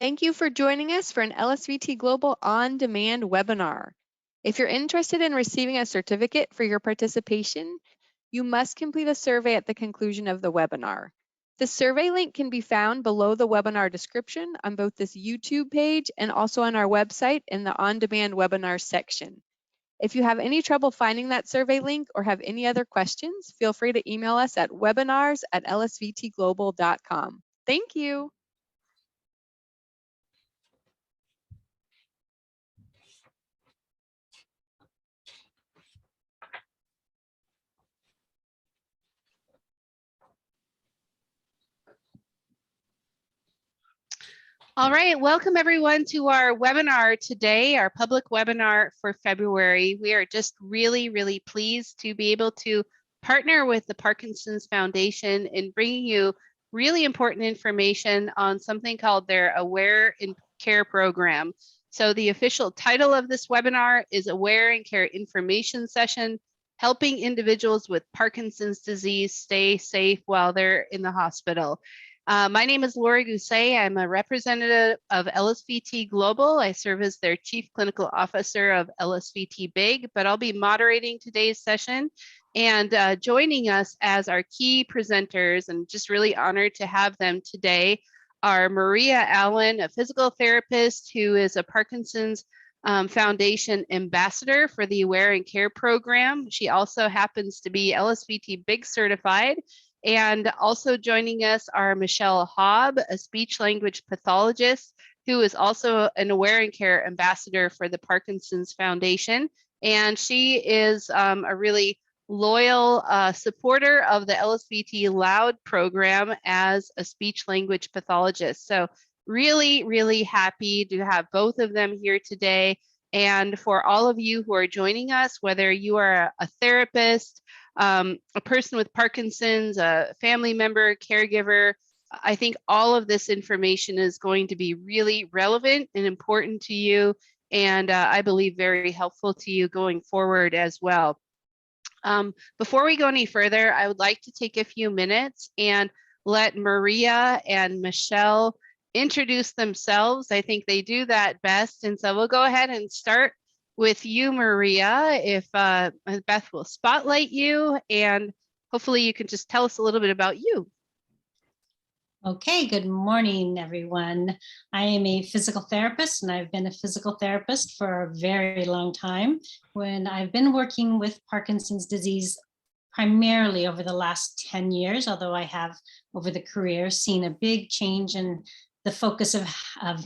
Thank you for joining us for an LSVT Global On Demand webinar. If you're interested in receiving a certificate for your participation, you must complete a survey at the conclusion of the webinar. The survey link can be found below the webinar description on both this YouTube page and also on our website in the On Demand Webinars section. If you have any trouble finding that survey link or have any other questions, feel free to email us at webinars@lsvtglobal.com. Thank you. All right, welcome everyone to our webinar today, our public webinar for February. We are just really pleased to be able to partner with the Parkinson's Foundation in bringing you really important information on something called their Aware in Care program. So the official title of this webinar is Aware in Care Information Session, helping individuals with Parkinson's disease stay safe while they're in the hospital. My name is Lori Gousset. I'm a representative of LSVT Global. I serve as their Chief Clinical Officer of LSVT BIG, but I'll be moderating today's session and joining us as our key presenters, and just really honored to have them today, are Maria Allen, a physical therapist who is a Parkinson's Foundation ambassador for the Aware and Care program. She also happens to be LSVT BIG certified. And also joining us are Michelle Hobb, a speech language pathologist who is also an Aware and Care ambassador for the Parkinson's Foundation. And she is a really loyal supporter of the LSVT Loud program as a speech language pathologist. So really happy to have both of them here today. And for all of you who are joining us, whether you are a therapist, a person with Parkinson's, a family member, caregiver, I think all of this information is going to be really relevant and important to you, and I believe very helpful to you going forward as well. Before we go any further, I would like to take a few minutes and let Maria and Michelle introduce themselves. I think they do that best, and so we'll go ahead and start with you, Maria, if Beth will spotlight you, and hopefully you can just tell us a little bit about you. Okay, good morning, everyone. I am a physical therapist, and I've been a physical therapist for a very long time. When I've been working with Parkinson's disease primarily over the last 10 years, although I have over the career seen a big change in the focus of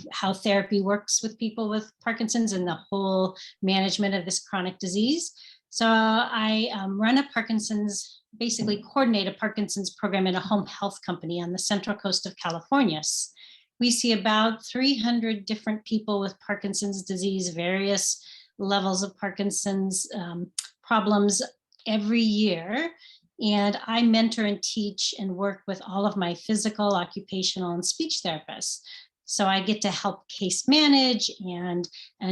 how therapy works with people with Parkinson's and the whole management of this chronic disease. So I run a Parkinson's, basically coordinate a Parkinson's program in a home health company on the central coast of California. We see about 300 different people with Parkinson's disease, various levels of Parkinson's problems every year. And I mentor and teach and work with all of my physical, occupational, and speech therapists. So I get to help case manage and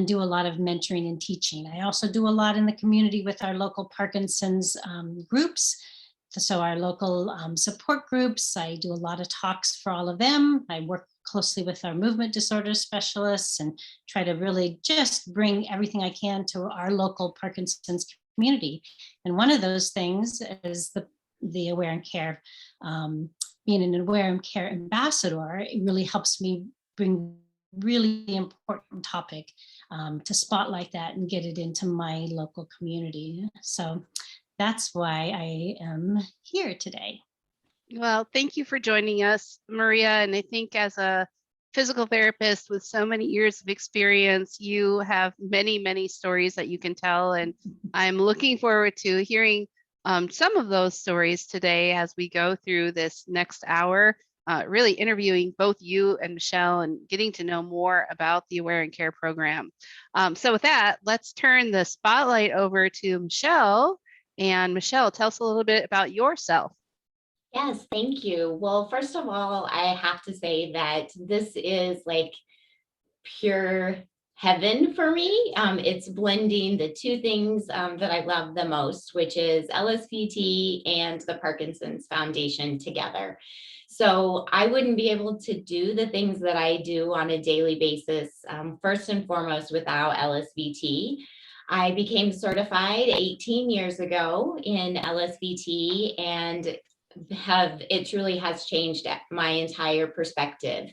do a lot of mentoring and teaching. I also do a lot in the community with our local Parkinson's groups. So our local support groups, I do a lot of talks for all of them. I work closely with our movement disorder specialists and try to really just bring everything I can to our local Parkinson's community. And one of those things is the Aware and Care. Being an Aware and Care ambassador, it really helps me bring really important topic to spotlight that and get it into my local community. So that's why I am here today. Well, thank you for joining us, Maria. And I think as a physical therapist with so many years of experience, you have many stories that you can tell. And I'm looking forward to hearing some of those stories today as we go through this next hour, really interviewing both you and Michelle and getting to know more about the Aware and Care program. So with that, let's turn the spotlight over to Michelle. And Michelle, tell us a little bit about yourself. Yes, thank you. Well, first of all, I have to say that this is like pure heaven for me. It's blending the two things that I love the most, which is LSVT and the Parkinson's Foundation together. So I wouldn't be able to do the things that I do on a daily basis, first and foremost, without LSVT. I became certified 18 years ago in LSVT, and it truly has changed my entire perspective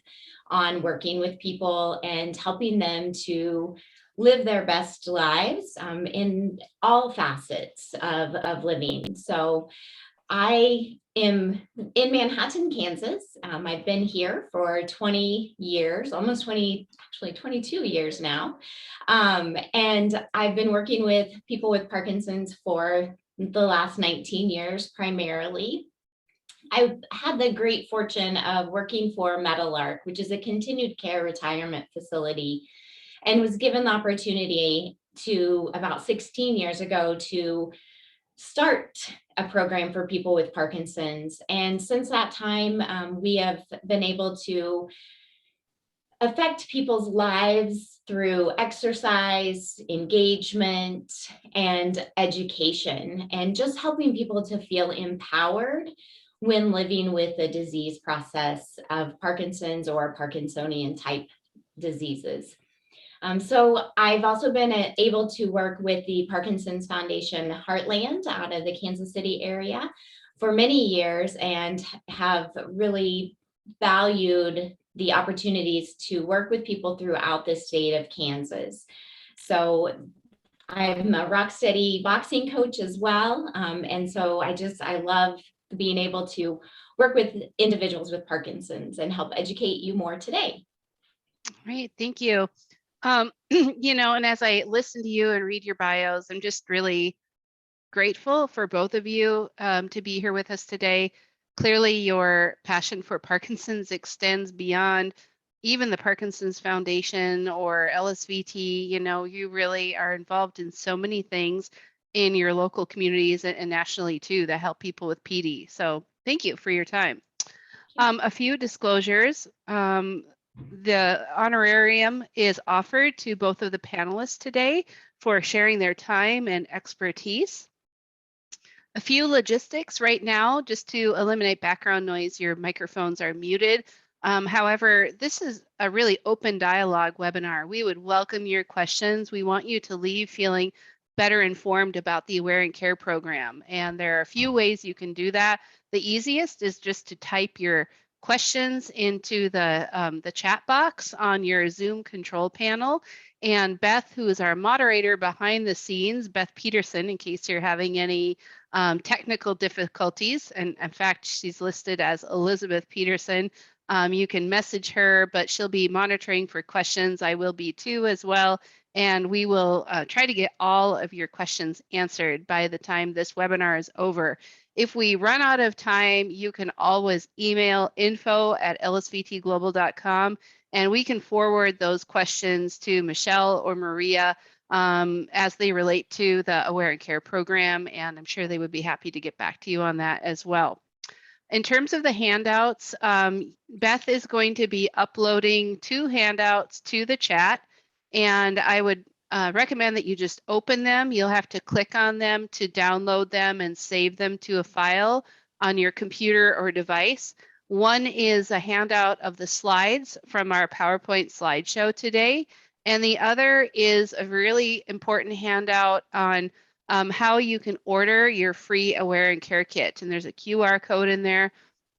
on working with people and helping them to live their best lives in all facets of living. So I am in Manhattan, Kansas. I've been here for 20 years, almost 20, actually 22 years now. And I've been working with people with Parkinson's for the last 19 years primarily. I had the great fortune of working for Meadowlark, which is a continued care retirement facility, and was given the opportunity to, about 16 years ago, to start a program for people with Parkinson's. And since that time, we have been able to affect people's lives through exercise, engagement, and education, and just helping people to feel empowered when living with the disease process of Parkinson's or Parkinsonian type diseases. So I've also been able to work with the Parkinson's Foundation Heartland out of the Kansas City area for many years, and have really valued the opportunities to work with people throughout the state of Kansas. So I'm a Rocksteady boxing coach as well. And so I love being able to work with individuals with Parkinson's and help educate you more today. Great, thank you. And as I listen to you and read your bios, I'm just really grateful for both of you to be here with us today. Clearly, your passion for Parkinson's extends beyond even the Parkinson's Foundation or LSVT. You really are involved in so many things in your local communities and nationally too that help people with PD. So thank you for your time. A few disclosures. The honorarium is offered to both of the panelists today for sharing their time and expertise. A few logistics right now, just to eliminate background noise, your microphones are muted. However, this is a really open dialogue webinar. We would welcome your questions. We want you to leave feeling better informed about the Aware and Care program. And there are a few ways you can do that. The easiest is just to type your questions into the chat box on your Zoom control panel. And Beth, who is our moderator behind the scenes, Beth Peterson, in case you're having any technical difficulties, and in fact, she's listed as Elizabeth Peterson. You can message her, but she'll be monitoring for questions. I will be too as well. And we will try to get all of your questions answered by the time this webinar is over. If we run out of time, you can always email info@lsvtglobal.com, and we can forward those questions to Michelle or Maria as they relate to the Aware and Care program, and I'm sure they would be happy to get back to you on that as well. In terms of the handouts, Beth is going to be uploading 2 handouts to the chat, and I would recommend that you just open them. You'll have to click on them to download them and save them to a file on your computer or device. One is a handout of the slides from our PowerPoint slideshow today, and the other is a really important handout on how you can order your free Aware and Care kit. And there's a QR code in there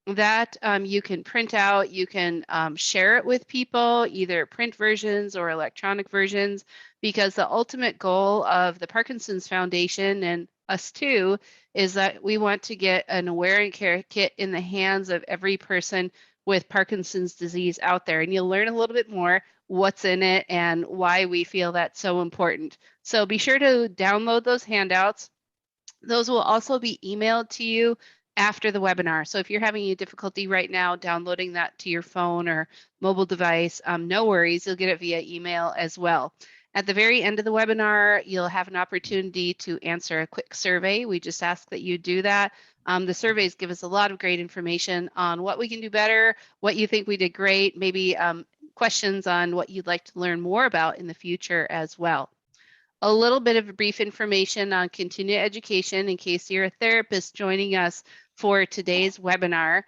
that you can print out. You can share it with people, either print versions or electronic versions, because the ultimate goal of the Parkinson's Foundation and us too is that we want to get an Aware and Care kit in the hands of every person with Parkinson's disease out there. And you'll learn a little bit more what's in it and why we feel that's so important. So be sure to download those handouts. Those will also be emailed to you after the webinar. So if you're having any difficulty right now downloading that to your phone or mobile device, no worries, you'll get it via email as well. At the very end of the webinar, you'll have an opportunity to answer a quick survey. We just ask that you do that. The surveys give us a lot of great information on what we can do better, what you think we did great, maybe questions on what you'd like to learn more about in the future as well. A little bit of brief information on continuing education in case you're a therapist joining us for today's webinar.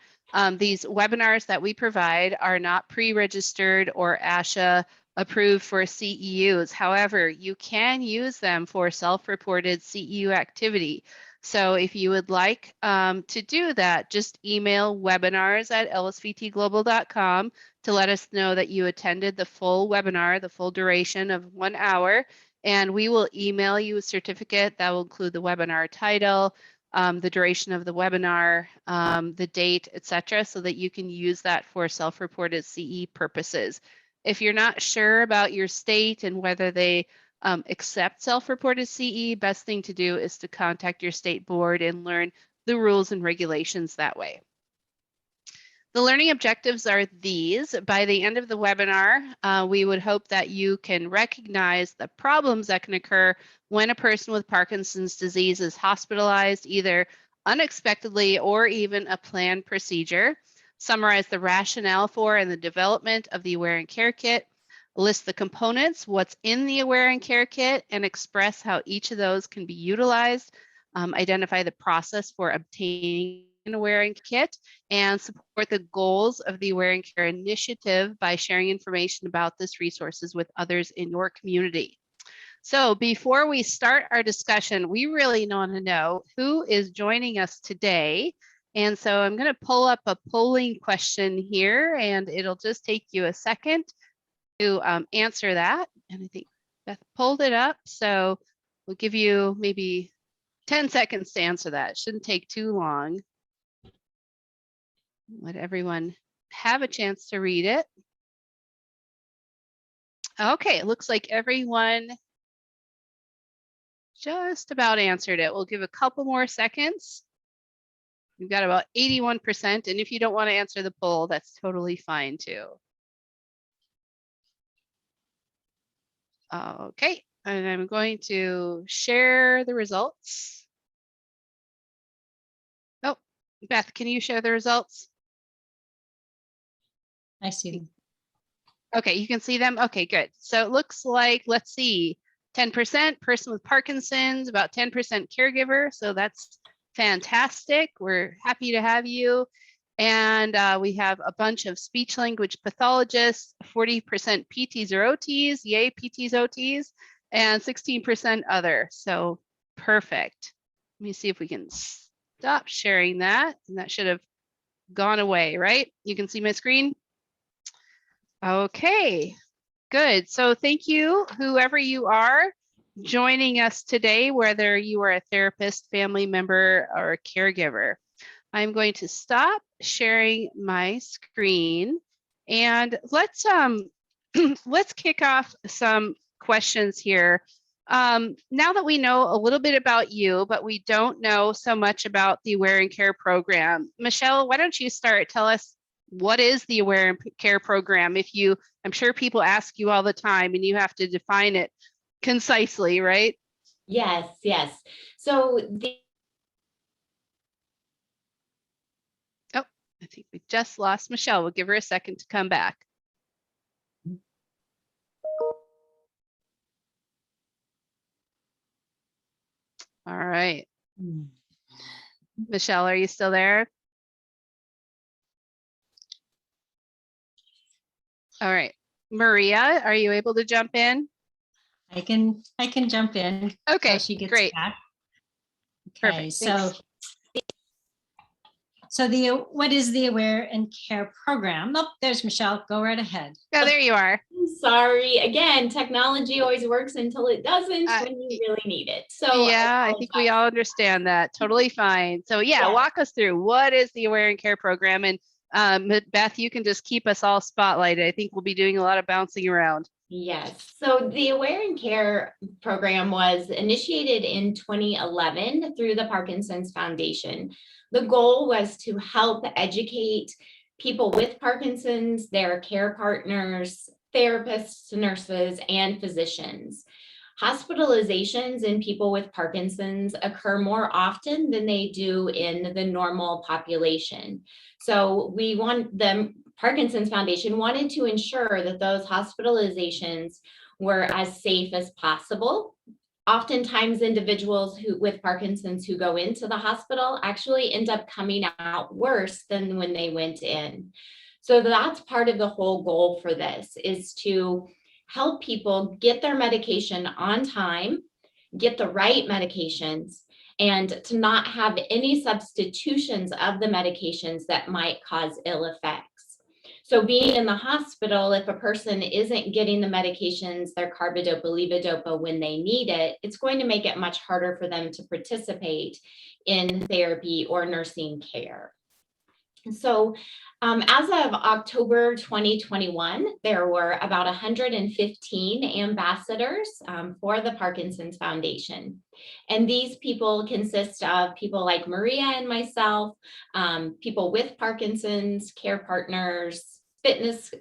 These webinars that we provide are not pre-registered or ASHA approved for CEUs. However, you can use them for self-reported CEU activity. So if you would like to do that, just email webinars@lsvtglobal.com to let us know that you attended the full webinar, the full duration of 1 hour, and we will email you a certificate that will include the webinar title, the duration of the webinar, the date, etc., so that you can use that for self-reported CE purposes. If you're not sure about your state and whether they accept self-reported CE, best thing to do is to contact your state board and learn the rules and regulations that way. The learning objectives are these. By the end of the webinar, we would hope that you can recognize the problems that can occur when a person with Parkinson's disease is hospitalized, either unexpectedly or even a planned procedure, summarize the rationale for and the development of the Aware and Care Kit, list the components, what's in the Aware and Care Kit, and express how each of those can be utilized, identify the process for obtaining an Aware and Kit, and support the goals of the Aware and Care initiative by sharing information about this resources with others in your community. So before we start our discussion, we really want to know who is joining us today. And so I'm going to pull up a polling question here, and it'll just take you a second to answer that. And I think Beth pulled it up, so we'll give you maybe 10 seconds to answer that. It shouldn't take too long. Let everyone have a chance to read it. Okay, it looks like everyone just about answered it. We'll give a couple more seconds. We've got about 81%, and if you don't want to answer the poll, that's totally fine too. Okay, and I'm going to share the results. Oh, Beth, can you share the results? I see them. Okay, you can see them? Okay, good. So it looks like, let's see, 10% person with Parkinson's, about 10% caregiver. So that's fantastic. We're happy to have you. And we have a bunch of speech language pathologists, 40% PTs or OTs, yay, PTs, OTs, and 16% other. So perfect. Let me see if we can stop sharing that. And that should have gone away, right? You can see my screen? Okay, good. So thank you, whoever you are joining us today, whether you are a therapist, family member, or a caregiver. I'm going to stop sharing my screen and let's let's kick off some questions here. Now that we know a little bit about you, but we don't know so much about the Aware and Care program, Michelle, why don't you start? Tell us, what is the Aware and Care program? I'm sure people ask you all the time and you have to define it concisely, right? Yes, yes. So Oh, I think we just lost Michelle. We'll give her a second to come back. All right. Michelle, are you still there? All right. Maria, are you able to jump in? I can jump in. Okay, Till she gets great. back. Okay, Perfect, so thanks. what is the Aware and Care program? Oh, there's Michelle. Go right ahead. Oh, there you are. sorry, again, technology always works until it doesn't when you really need it. So yeah, I think we all understand that. Totally fine. So yeah, walk us through, what is the Aware and Care program? And Beth, you can just keep us all spotlighted. I think we'll be doing a lot of bouncing around. Yes. So the Aware and Care program was initiated in 2011 through the Parkinson's Foundation. The goal was to help educate people with Parkinson's, their care partners, therapists, nurses, and physicians. Hospitalizations in people with Parkinson's occur more often than they do in the normal population. So we want them, Parkinson's Foundation wanted to ensure that those hospitalizations were as safe as possible. Oftentimes individuals with Parkinson's who go into the hospital actually end up coming out worse than when they went in. So that's part of the whole goal for this, is to help people get their medication on time, get the right medications, and to not have any substitutions of the medications that might cause ill effects. So being in the hospital, if a person isn't getting the medications, their carbidopa, levodopa, when they need it, it's going to make it much harder for them to participate in therapy or nursing care. So as of October 2021, there were about 115 ambassadors for the Parkinson's Foundation. And these people consist of people like Maria and myself, people with Parkinson's, care partners, fitness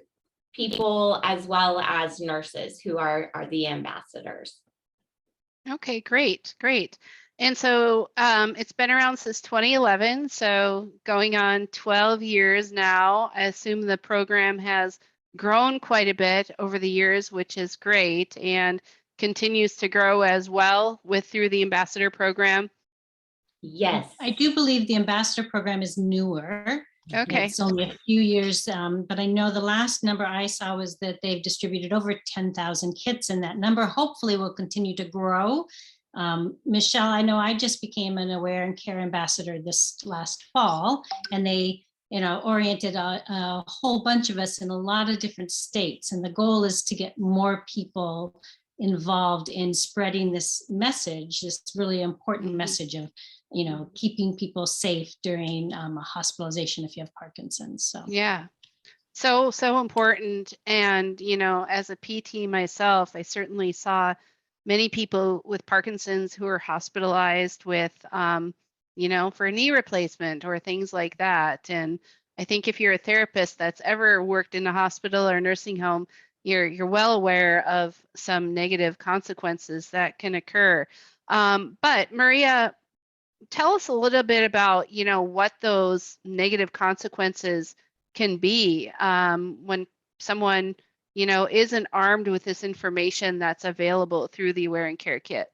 people, as well as nurses who are the ambassadors. Okay, great, great. And so it's been around since 2011, so going on 12 years now. I assume the program has grown quite a bit over the years, which is great, and continues to grow as well through the ambassador program. Yes. I do believe the ambassador program is newer. Okay. It's only a few years, but I know the last number I saw was that they've distributed over 10,000 kits, and that number hopefully will continue to grow. Michelle, I know I just became an Aware and Care ambassador this last fall, and they oriented a whole bunch of us in a lot of different states. And the goal is to get more people involved in spreading this message, this really important message of keeping people safe during a hospitalization if you have Parkinson's. So yeah, so important. And as a PT myself, I certainly saw many people with Parkinson's who are hospitalized with for a knee replacement or things like that. And I think if you're a therapist that's ever worked in a hospital or nursing home, you're well aware of some negative consequences that can occur. But Maria, tell us a little bit about, what those negative consequences can be when someone, isn't armed with this information that's available through the Aware and Care Kit.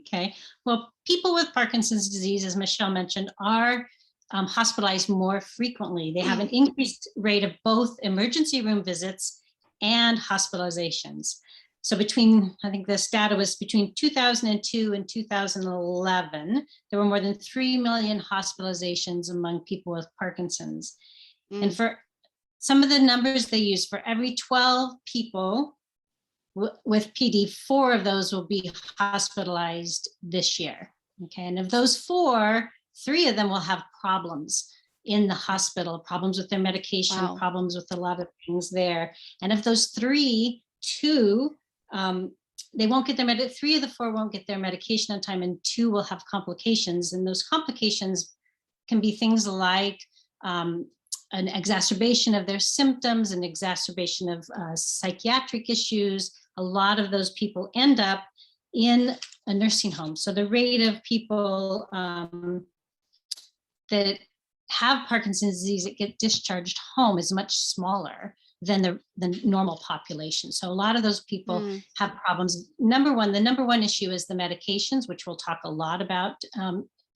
Okay, well, people with Parkinson's disease, as Michelle mentioned, are hospitalized more frequently. They have an increased rate of both emergency room visits and hospitalizations. So I think this data was between 2002 and 2011, there were more than 3 million hospitalizations among people with Parkinson's. And for some of the numbers they use, for every 12 people with PD, 4 of those will be hospitalized this year. Okay, and of those 4, 3 of them will have problems in the hospital, problems with their medication, Wow. problems with a lot of things there. And of those 3, 2, they won't get their 3 of the 4 won't get their medication on time, and 2 will have complications. And those complications can be things like an exacerbation of their symptoms, an exacerbation of psychiatric issues. A lot of those people end up in a nursing home. So the rate of people that have Parkinson's disease that get discharged home is much smaller than the normal population. So a lot of those people have problems. The number one issue is the medications, which we'll talk a lot about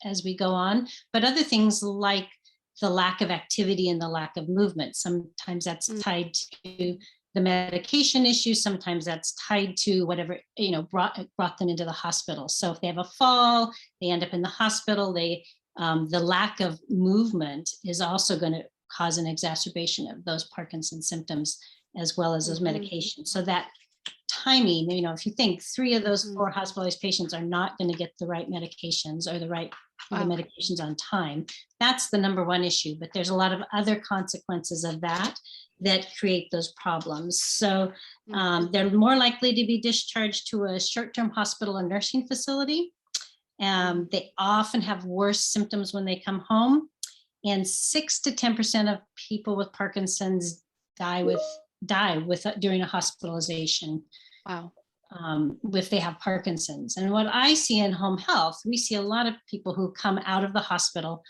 as we go on, but other things like the lack of activity and the lack of movement. Sometimes that's tied to the medication issue. Sometimes that's tied to whatever, brought them into the hospital. So if they have a fall, they end up in the hospital, the lack of movement is also going to cause an exacerbation of those Parkinson's symptoms, as well as those medications. So that timing, if you think 3 of those 4 hospitalized patients are not going to get the right medications or the right the medications on time, that's the number one issue. But there's a lot of other consequences of that create those problems. So they're more likely to be discharged to a short-term hospital or nursing facility. They often have worse symptoms when they come home. And 6 to 10% of people with Parkinson's die during a hospitalization. Wow. If they have Parkinson's. And what I see in home health, we see a lot of people who come out of the hospital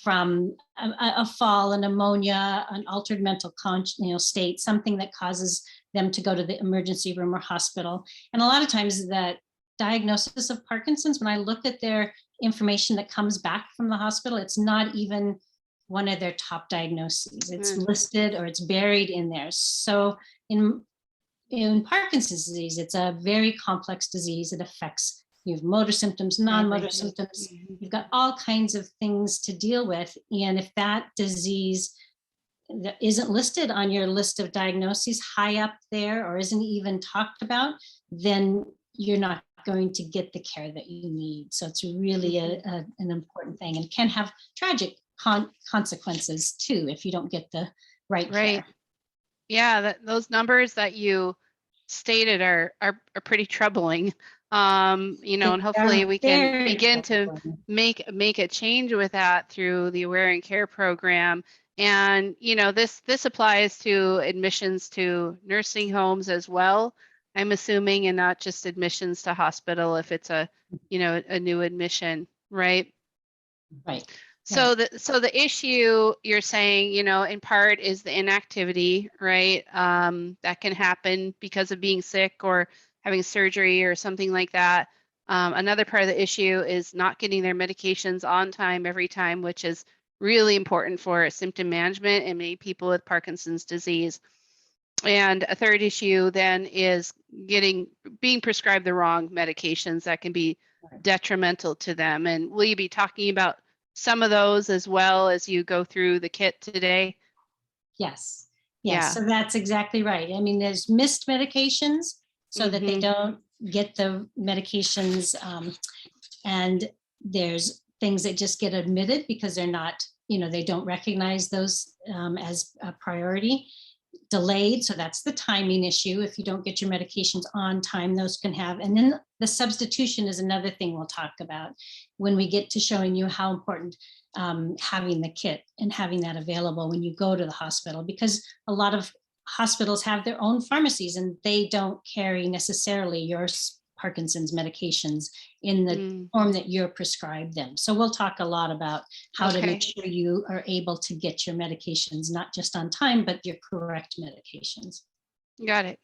from a fall, a pneumonia, an altered mental state, something that causes them to go to the emergency room or hospital. And a lot of times that diagnosis of Parkinson's, when I look at their information that comes back from the hospital, it's not even one of their top diagnoses. It's listed or it's buried in there. So in Parkinson's disease, it's a very complex disease. It affects, you have motor symptoms, non-motor symptoms. You've got all kinds of things to deal with. And if that disease that isn't listed on your list of diagnoses high up there or isn't even talked about, then you're not going to get the care that you need. So it's really an important thing, and can have tragic consequences too if you don't get the right care. Yeah, those numbers that you stated are pretty troubling. And hopefully we can begin to make a change with that through the Aware and Care program. And this applies to admissions to nursing homes as well, I'm assuming, and not just admissions to hospital if it's a new admission, right? Right. So the issue you're saying, in part is the inactivity, right? That can happen because of being sick or having surgery or something like that. Another part of the issue is not getting their medications on time every time, which is really important for symptom management in many people with Parkinson's disease. And a third issue then is being prescribed the wrong medications that can be detrimental to them. And will you be talking about some of those as well as you go through the kit today? Yes. So that's exactly right. I mean, there's missed medications so that they don't get the medications, and there's things that just get admitted because they're not, they don't recognize those as a priority. Delayed, so that's the timing issue. If you don't get your medications on time, those can have, and then the substitution is another thing we'll talk about when we get to showing you how important having the kit and having that available when you go to the hospital, because a lot of hospitals have their own pharmacies and they don't carry necessarily your Parkinson's medications in the form that you're prescribed them. So we'll talk a lot about how to make sure you are able to get your medications, not just on time, but your correct medications. Got it.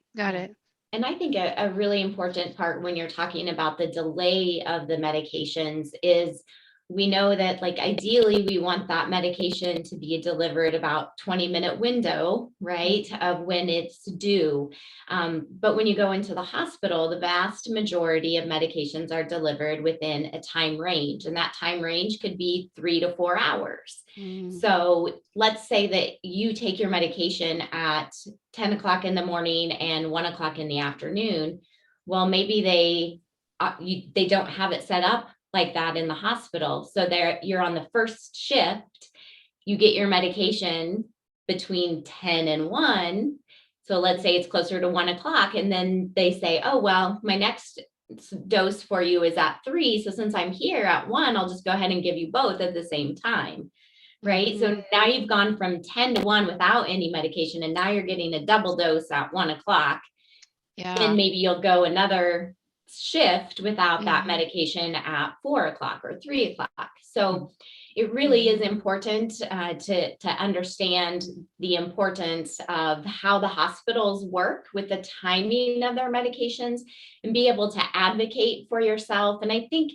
And I think a really important part when you're talking about the delay of the medications is we know that, like, ideally we want that medication to be delivered about 20-minute window, right, of when it's due. But when you go into the hospital, the vast majority of medications are delivered within a time range, and that time range could be 3 to 4 hours. So let's say that you take your medication at 10 o'clock in the morning and 1 o'clock in the afternoon. Well, maybe they don't have it set up like that in the hospital. So you're on the first shift, you get your medication between 10 and 1. So let's say it's closer to 1 o'clock, and then they say, oh, well, my next dose for you is at 3. So since I'm here at 1, I'll just go ahead and give you both at the same time. Right. So now you've gone from 10 to 1 without any medication, and now you're getting a double dose at 1 o'clock. Then maybe you'll go another shift without that medication at 4 o'clock or 3 o'clock. So it really is important to understand the importance of how the hospitals work with the timing of their medications and be able to advocate for yourself. And I think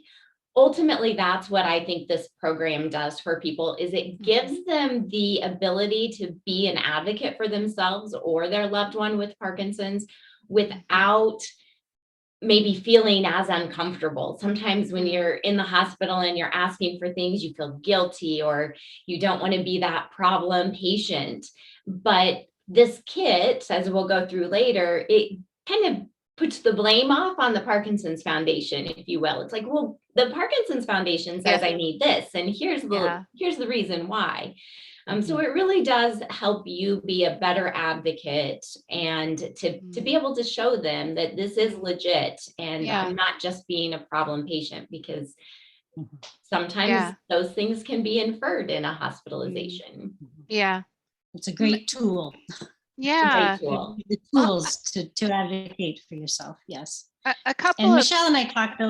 ultimately that's what I think this program does for people, is it gives them the ability to be an advocate for themselves or their loved one with Parkinson's without maybe feeling as uncomfortable. Sometimes when you're in the hospital and you're asking for things, you feel guilty or you don't want to be that problem patient. But this kit, as we'll go through later, it kind of puts the blame off on the Parkinson's Foundation, if you will. It's like, well, the Parkinson's Foundation says I need this, and here's the reason why. So it really does help you be a better advocate and to be able to show them that this is legit and I'm not just being a problem patient, because sometimes those things can be inferred in a hospitalization. It's a great tool. Yeah. The tools to advocate for yourself. Yes. A couple and of Michelle and I talked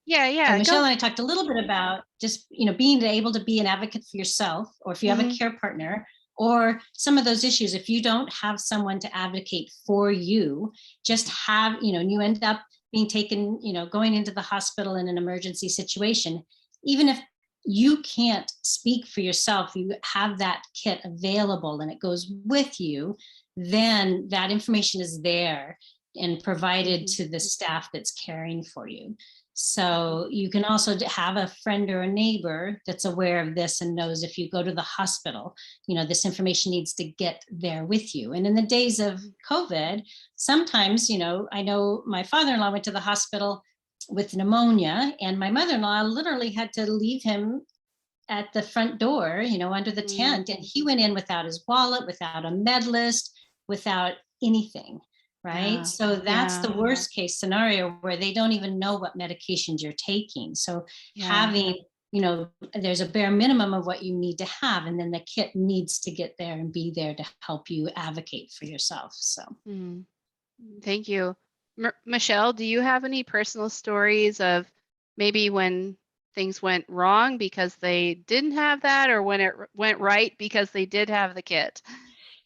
Michelle and I talked a little bit about just, being able to be an advocate for yourself, or if you have a care partner, or some of those issues, if you don't have someone to advocate for you, just have, and you end up being taken, going into the hospital in an emergency situation, even if you can't speak for yourself, you have that kit available and it goes with you, then that information is there and provided to the staff that's caring for you. So you can also have a friend or a neighbor that's aware of this and knows if you go to the hospital, this information needs to get there with you. And in the days of COVID, sometimes, I know my father-in-law went to the hospital with pneumonia, and my mother-in-law literally had to leave him at the front door, under the tent. And he went in without his wallet, without a med list, without anything. Right. Yeah. So that's the worst case scenario where they don't even know what medications you're taking. So having, there's a bare minimum of what you need to have, and then the kit needs to get there and be there to help you advocate for yourself. So Thank you. Michelle, do you have any personal stories of maybe when things went wrong because they didn't have that, or when it went right because they did have the kit?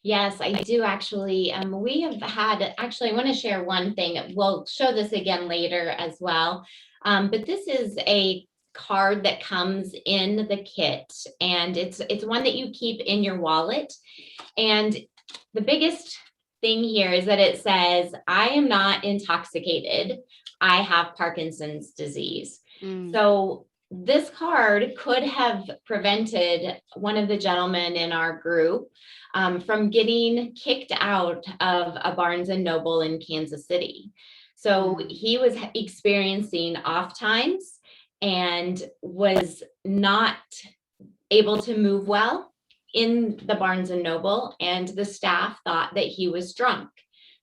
Yes, I do actually. We have had, actually, I want to share one thing. We'll show this again later as well. But this is a card that comes in the kit, and it's one that you keep in your wallet. And the biggest thing here is that it says, I am not intoxicated. I have Parkinson's disease. So this card could have prevented one of the gentlemen in our group from getting kicked out of a Barnes and Noble in Kansas City. So he was experiencing off times and was not able to move well in the Barnes and Noble, and the staff thought that he was drunk.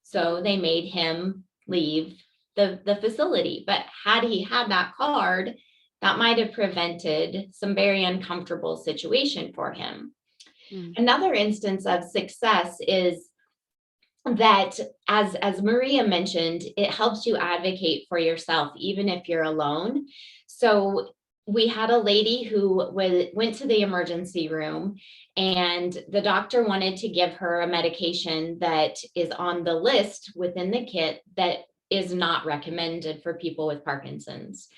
So they made him leave the facility. But had he had that card, that might have prevented some very uncomfortable situation for him. Another instance of success is that, as Maria mentioned, it helps you advocate for yourself, even if you're alone. So we had a lady who went to the emergency room, and the doctor wanted to give her a medication that is on the list within the kit that is not recommended for people with Parkinson's.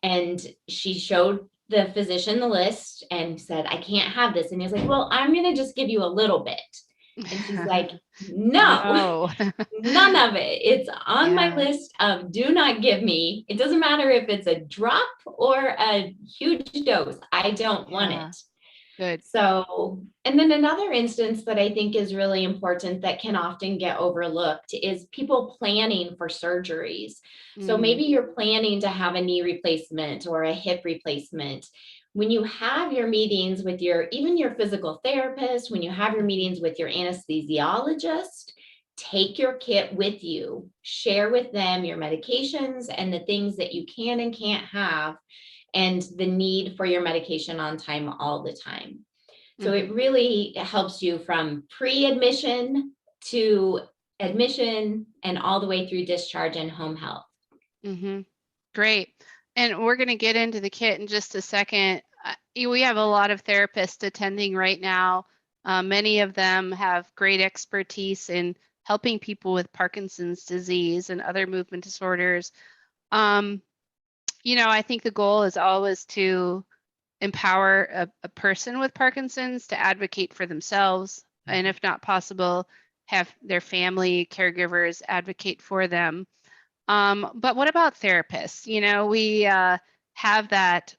And she showed the physician the list and said, I can't have this. And he's like, well, I'm going to just give you a little bit. And she's like, no, none of it. It's on my list of do not give me. It doesn't matter if it's a drop or a huge dose. I don't want it. Good. So, and then another instance that I think is really important that can often get overlooked is people planning for surgeries. So maybe you're planning to have a knee replacement or a hip replacement. When you have your meetings with even your physical therapist, when you have your meetings with your anesthesiologist, take your kit with you, share with them your medications and the things that you can and can't have, and the need for your medication on time all the time. So it really helps you from pre-admission to admission and all the way through discharge and home health. Great. And we're going to get into the kit in just a second. We have a lot of therapists attending right now. Many of them have great expertise in helping people with Parkinson's disease and other movement disorders. I think the goal is always to empower a person with Parkinson's to advocate for themselves, and if not possible, have their family caregivers advocate for them. But what about therapists? We have that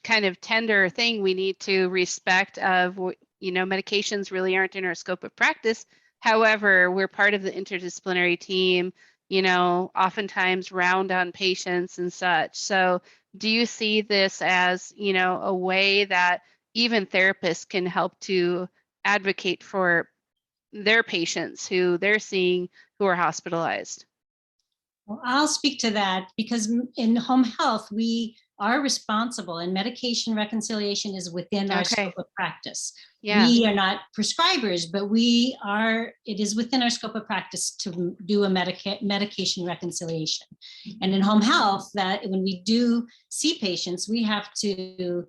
kind of tender thing we need to respect of, medications really aren't in our scope of practice. However, we're part of the interdisciplinary team, oftentimes round on patients and such. So do you see this as, a way that even therapists can help to advocate for their patients who they're seeing who are hospitalized? Well, I'll speak to that because in home health, we are responsible, and medication reconciliation is within our scope of practice. We are not prescribers, but it is within our scope of practice to do a medication reconciliation. And in home health, that when we do see patients, we have to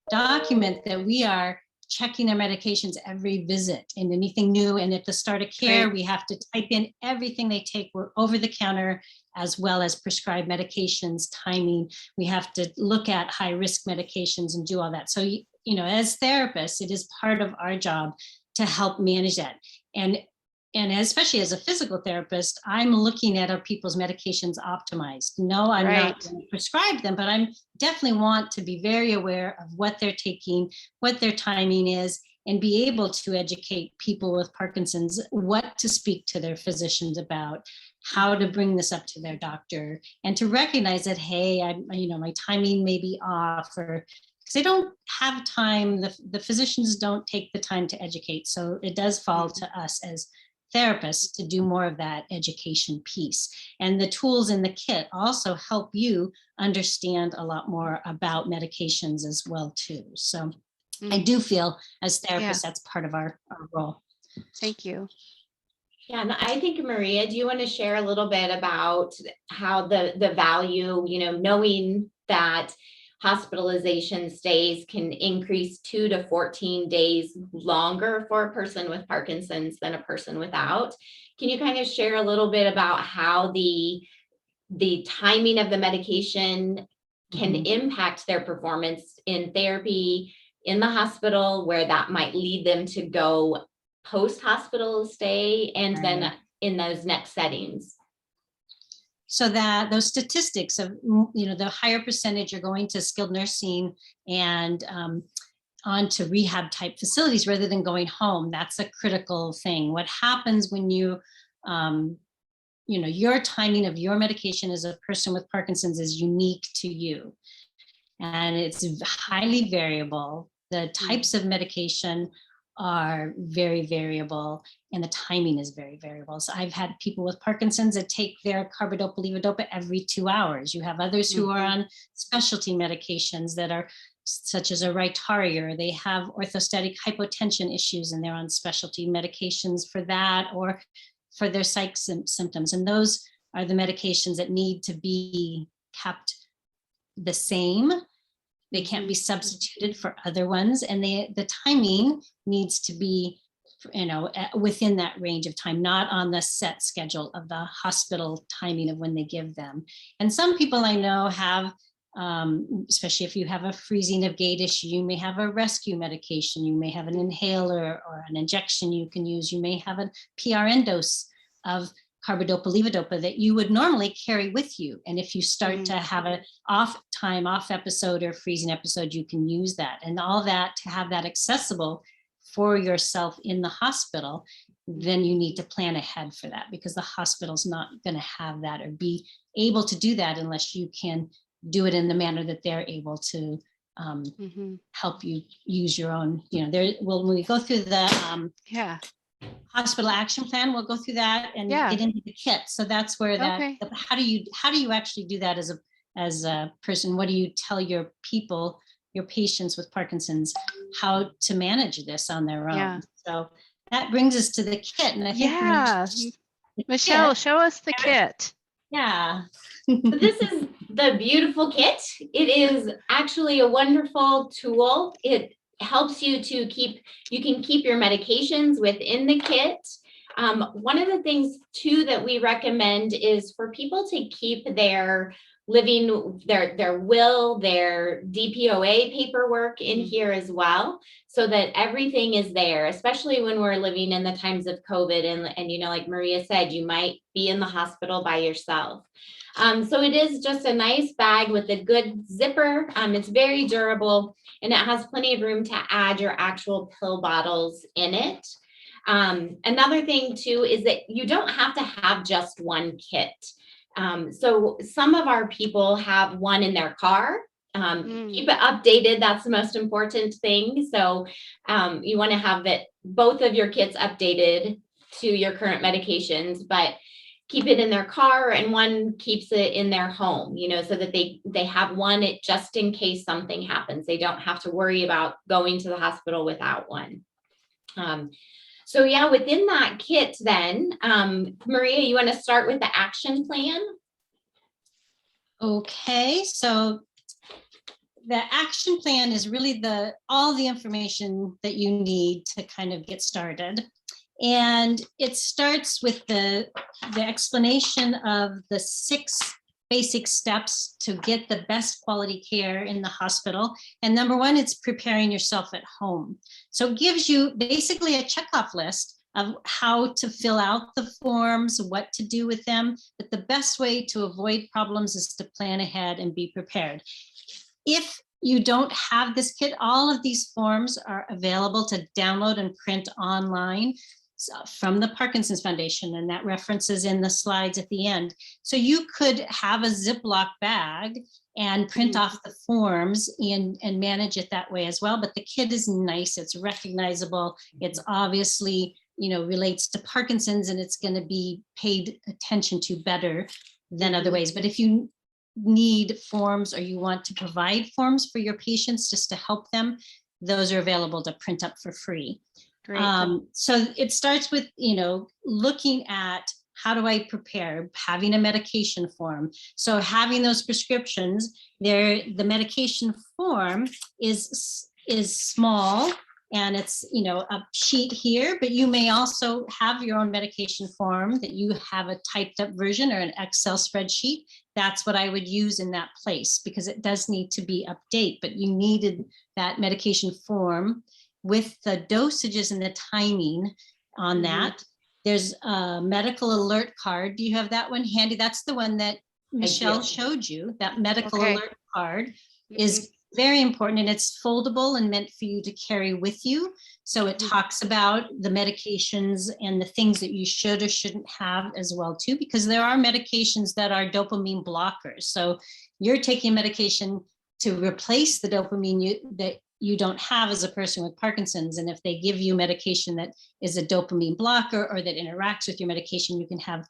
document that we are checking their medications every visit and anything new. And at the start of care, we have to type in everything they take. We're over the counter, as well as prescribed medications, timing. We have to look at high risk medications and do all that. So, as therapists, it is part of our job to help manage that. And especially as a physical therapist, I'm looking at our people's medications optimized. No, I'm not going to prescribe them, but I'm definitely want to be very aware of what they're taking, what their timing is, and be able to educate people with Parkinson's what to speak to their physicians about, how to bring this up to their doctor, and to recognize that, hey, my timing may be off, or because they don't have time. The physicians don't take the time to educate. So it does fall to us as therapists to do more of that education piece. And the tools in the kit also help you understand a lot more about medications as well too. So I do feel as therapists, that's part of our role. Thank you. Yeah, and I think, Maria, do you want to share a little bit about how the value, knowing that hospitalization stays can increase 2 to 14 days longer for a person with Parkinson's than a person without? Can you kind of share a little bit about how the timing of the medication can impact their performance in therapy, in the hospital, where that might lead them to go post-hospital stay, and then in those next settings? So that those statistics of, the higher percentage are going to skilled nursing and onto rehab type facilities rather than going home. That's a critical thing. What happens when your timing of your medication as a person with Parkinson's is unique to you. And it's highly variable. The types of medication are very variable, and the timing is very variable. So I've had people with Parkinson's that take their carbidopa levodopa every 2 hours. You have others who are on specialty medications that are such as a Rytary, or they have orthostatic hypotension issues and they're on specialty medications for that, or for their psych symptoms. And those are the medications that need to be kept the same. They can't be substituted for other ones, and the timing needs to be, within that range of time, not on the set schedule of the hospital timing of when they give them. And some people I know have, especially if you have a freezing of gait issue, you may have a rescue medication, you may have an inhaler or an injection you can use, you may have a PRN dose of carbidopa levodopa that you would normally carry with you. And if you start to have an off episode or freezing episode, you can use that. And all that, to have that accessible for yourself in the hospital, then you need to plan ahead for that, because the hospital's not going to have that or be able to do that unless you can do it in the manner that they're able to help you use your own, when we go through the hospital action plan, we'll go through that and get into the kit. So that's where how do you actually do that as a person? What do you tell your people, your patients with Parkinson's, how to manage this on their own? So that brings us to the kit. And I think Michelle, show us the kit. Yeah. This is the beautiful kit. It is actually a wonderful tool. It helps you to keep your medications within the kit. One of the things too that we recommend is for people to keep their will, their DPOA paperwork in here as well, so that everything is there, especially when we're living in the times of COVID. And like Maria said, you might be in the hospital by yourself. So it is just a nice bag with a good zipper. It's very durable, and it has plenty of room to add your actual pill bottles in it. Another thing too is that you don't have to have just one kit. So some of our people have one in their car. Keep it updated. That's the most important thing. So you want to have both of your kits updated to your current medications, but keep it in their car, and one keeps it in their home, so that they have one just in case something happens. They don't have to worry about going to the hospital without one. So yeah, within that kit then, Maria, you want to start with the action plan? Okay, so the action plan is really all the information that you need to kind of get started. And it starts with the explanation of the 6 basic steps to get the best quality care in the hospital. And number 1, it's preparing yourself at home. So it gives you basically a checkoff list of how to fill out the forms, what to do with them. But the best way to avoid problems is to plan ahead and be prepared. If you don't have this kit, all of these forms are available to download and print online from the Parkinson's Foundation, and that reference is in the slides at the end. So you could have a Ziploc bag and print off the forms and manage it that way as well. But the kit is nice, it's recognizable, it's obviously, relates to Parkinson's, and it's going to be paid attention to better than other ways. But if you need forms or you want to provide forms for your patients just to help them, those are available to print up for free. Great. So it starts with, looking at how do I prepare, having a medication form. So having those prescriptions there, the medication form is small, and it's, a sheet here, but you may also have your own medication form that you have a typed up version or an Excel spreadsheet. That's what I would use in that place, because it does need to be updated, but you needed that medication form with the dosages and the timing on that. There's a medical alert card. Do you have that one handy? That's the one that Michelle showed you. That medical alert card is very important, and it's foldable and meant for you to carry with you. So it talks about the medications and the things that you should or shouldn't have as well too, because there are medications that are dopamine blockers. So you're taking medication to replace the dopamine that you don't have as a person with Parkinson's. And if they give you medication that is a dopamine blocker or that interacts with your medication, you can have,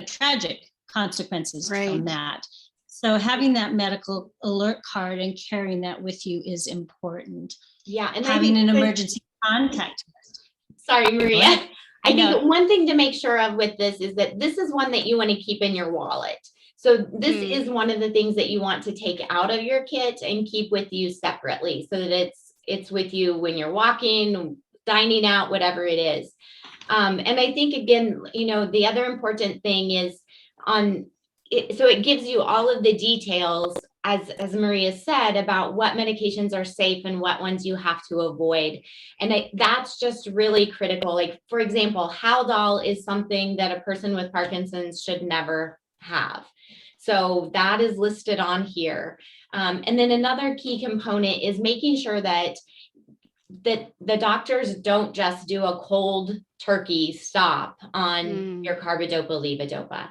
tragic consequences from that. So having that medical alert card and carrying that with you is important. Yeah. And having an emergency contact list. Sorry, Maria. I think one thing to make sure of with this is that this is one that you want to keep in your wallet. So this is one of the things that you want to take out of your kit and keep with you separately, so that it's with you when you're walking, dining out, whatever it is. And I think, again, the other important thing is so it gives you all of the details, as Maria said, about what medications are safe and what ones you have to avoid. And that's just really critical. Like, for example, Haldol is something that a person with Parkinson's should never have. So that is listed on here. And then another key component is making sure that the doctors don't just do a cold turkey stop on your carbidopa levodopa.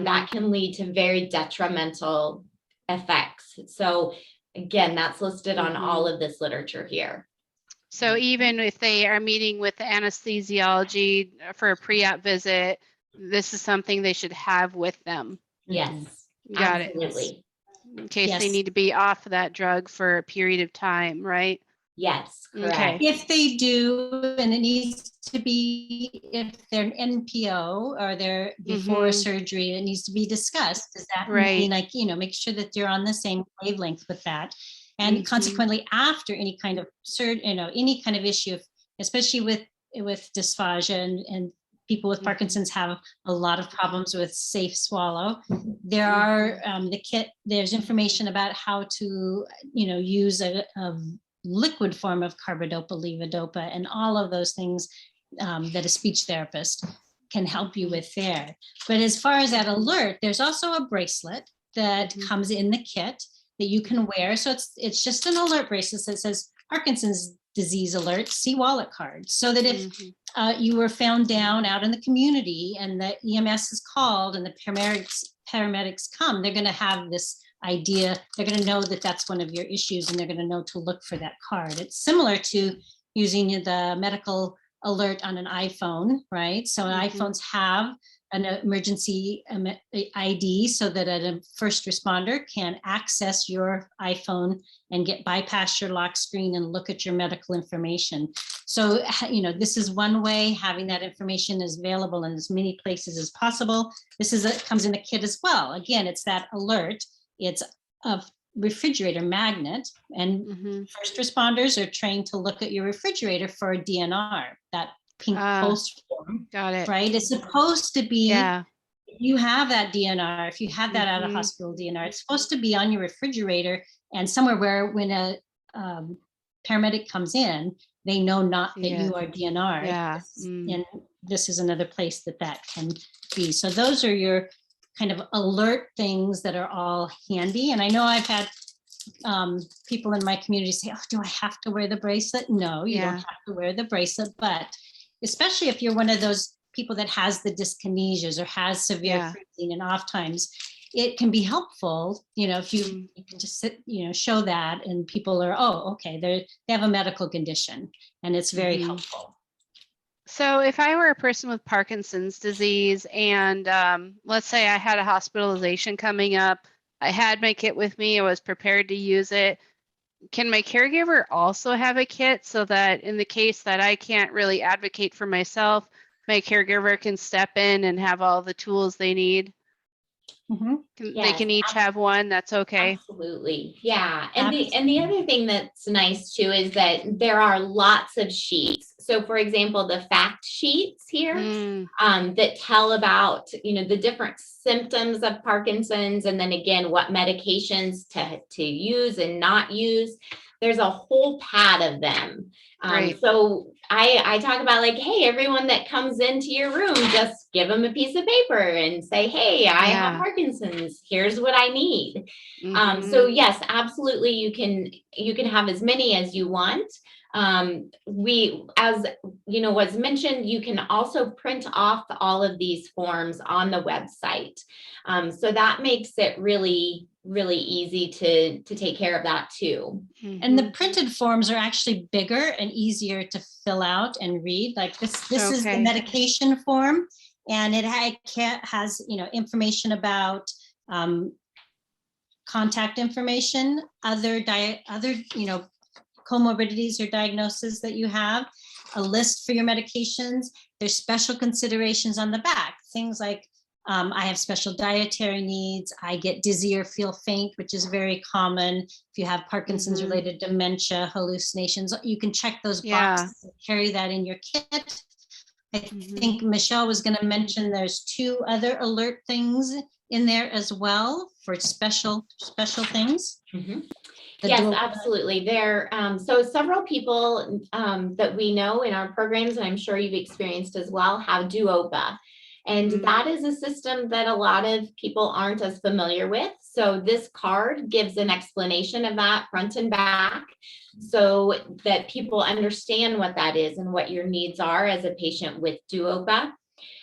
That can lead to very detrimental effects. So again, that's listed on all of this literature here. So even if they are meeting with the anesthesiology for a pre-op visit, this is something they should have with them. Yes, Got absolutely. it. In case they need to be off of that drug for a period of time, right? Yes, correct. Okay. If they do, and it needs to be, if they're an NPO or they're before surgery, it needs to be discussed. Does that mean, like, make sure that you're on the same wavelength with that? And consequently, after any kind of any kind of issue, especially with dysphagia and people with Parkinson's have a lot of problems with safe swallow. There are the kit. There's information about how to use a liquid form of carbidopa levodopa and all of those things that a speech therapist can help you with there. But as far as that alert, there's also a bracelet that comes in the kit that you can wear. So it's just an alert bracelet that says Parkinson's disease alert, see wallet card, so that if you were found down out in the community and the EMS is called and the paramedics come, they're going to have this idea. They're going to know that that's one of your issues, and they're going to know to look for that card. It's similar to using the medical alert on an iPhone, right? So iPhones have an emergency ID so that a first responder can access your iPhone and bypass your lock screen and look at your medical information. So, this is one way. Having that information is available in as many places as possible. This comes in a kit as well. Again, it's that alert. It's refrigerator magnet, and first responders are trained to look at your refrigerator for a DNR, that pink post form. Got it. Right? It's supposed to be, Yeah. you have that DNR, if you have that out of hospital DNR, it's supposed to be on your refrigerator and somewhere where when a paramedic comes in, they know not that you are DNR. Yeah. And this is another place that that can be. So those are your kind of alert things that are all handy. And I know I've had people in my community say, oh, do I have to wear the bracelet? No, you don't have to wear the bracelet, but especially if you're one of those people that has the dyskinesias or has severe freezing and off times, it can be helpful, if you can just sit, show that, and people are, oh, okay, they have a medical condition, and it's very helpful. So if I were a person with Parkinson's disease and let's say I had a hospitalization coming up, I had my kit with me, I was prepared to use it. Can my caregiver also have a kit so that in the case that I can't really advocate for myself, my caregiver can step in and have all the tools they need? They can each have one. That's okay. Absolutely. Yeah. And the other thing that's nice too is that there are lots of sheets. So for example, the fact sheets here that tell about, the different symptoms of Parkinson's, and then again, what medications to use and not use. There's a whole pad of them. So I talk about like, hey, everyone that comes into your room, just give them a piece of paper and say, hey, I have Parkinson's. Here's what I need. So yes, absolutely. You can have as many as you want. We, as was mentioned, you can also print off all of these forms on the website. So that makes it really easy to take care of that too. And the printed forms are actually bigger and easier to fill out and read. Like this is the medication form, and it has information about contact information, other comorbidities or diagnoses that you have, a list for your medications. There's special considerations on the back, things like I have special dietary needs. I get dizzy or feel faint, which is very common. If you have Parkinson's related dementia, hallucinations, you can check those boxes and carry that in your kit. I think Michelle was going to mention there's 2 other alert things in there as well for special things. Yes, absolutely. There, so several people that we know in our programs, and I'm sure you've experienced as well, have DUOPA. And that is a system that a lot of people aren't as familiar with. So this card gives an explanation of that front and back so that people understand what that is and what your needs are as a patient with DUOPA.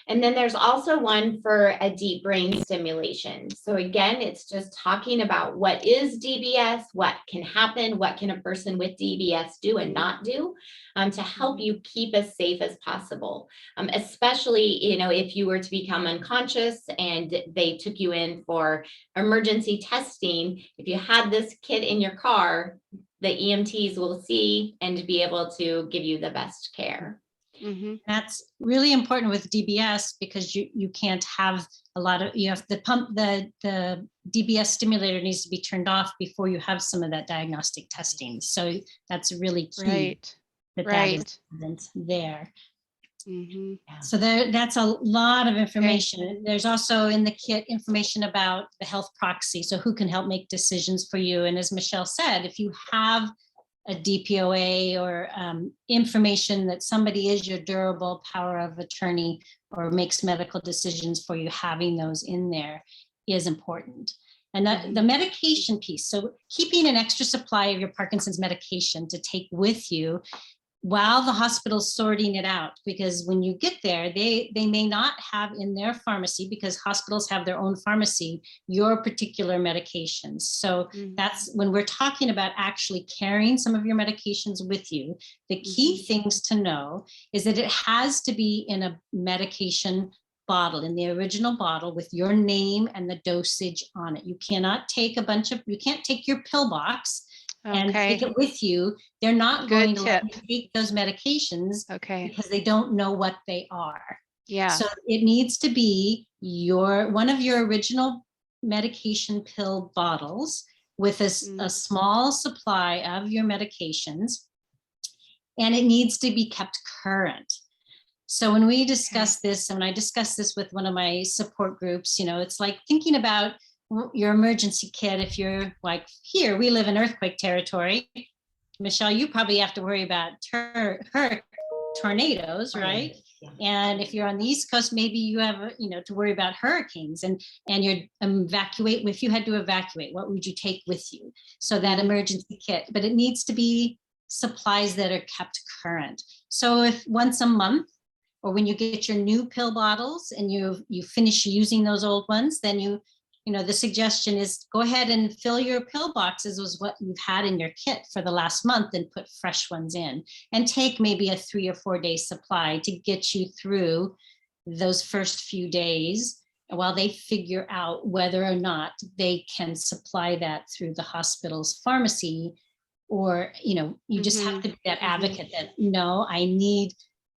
And then there's also one for a deep brain stimulation. So again, it's just talking about what is DBS, what can happen, what can a person with DBS do and not do to help you keep as safe as possible. Especially, if you were to become unconscious and they took you in for emergency testing, if you had this kit in your car, the EMTs will see and be able to give you the best care. That's really important with DBS because you can't have a lot of, you have the DBS stimulator needs to be turned off before you have some of that diagnostic testing. So that's really key that is there. So that's a lot of information. There's also in the kit information about the health proxy. So who can help make decisions for you. And as Michelle said, if you have a DPOA or information that somebody is your durable power of attorney or makes medical decisions for you, having those in there is important. And the medication piece, so keeping an extra supply of your Parkinson's medication to take with you while the hospital's sorting it out, because when you get there, they may not have in their pharmacy, because hospitals have their own pharmacy, your particular medications. So that's when we're talking about actually carrying some of your medications with you. The key things to know is that it has to be in a medication bottle, in the original bottle with your name and the dosage on it. You cannot take you can't take your pill box and take it with you. They're not going to let you take those medications because they don't know what they are. So it needs to be one of your original medication pill bottles with a small supply of your medications, and it needs to be kept current. So when we discuss this, and when I discuss this with one of my support groups, it's like thinking about your emergency kit. If you're like here, we live in earthquake territory. Michelle, you probably have to worry about tornadoes, right? Yeah. And if you're on the East Coast, maybe you have, to worry about hurricanes and you're evacuate. If you had to evacuate, what would you take with you? So that emergency kit, but it needs to be supplies that are kept current. So if once a month, or when you get your new pill bottles and you finish using those old ones, then the suggestion is go ahead and fill your pill boxes with what you've had in your kit for the last month and put fresh ones in, and take maybe a 3 or 4 day supply to get you through those first few days while they figure out whether or not they can supply that through the hospital's pharmacy. Or, you just have to be that advocate that, no, I need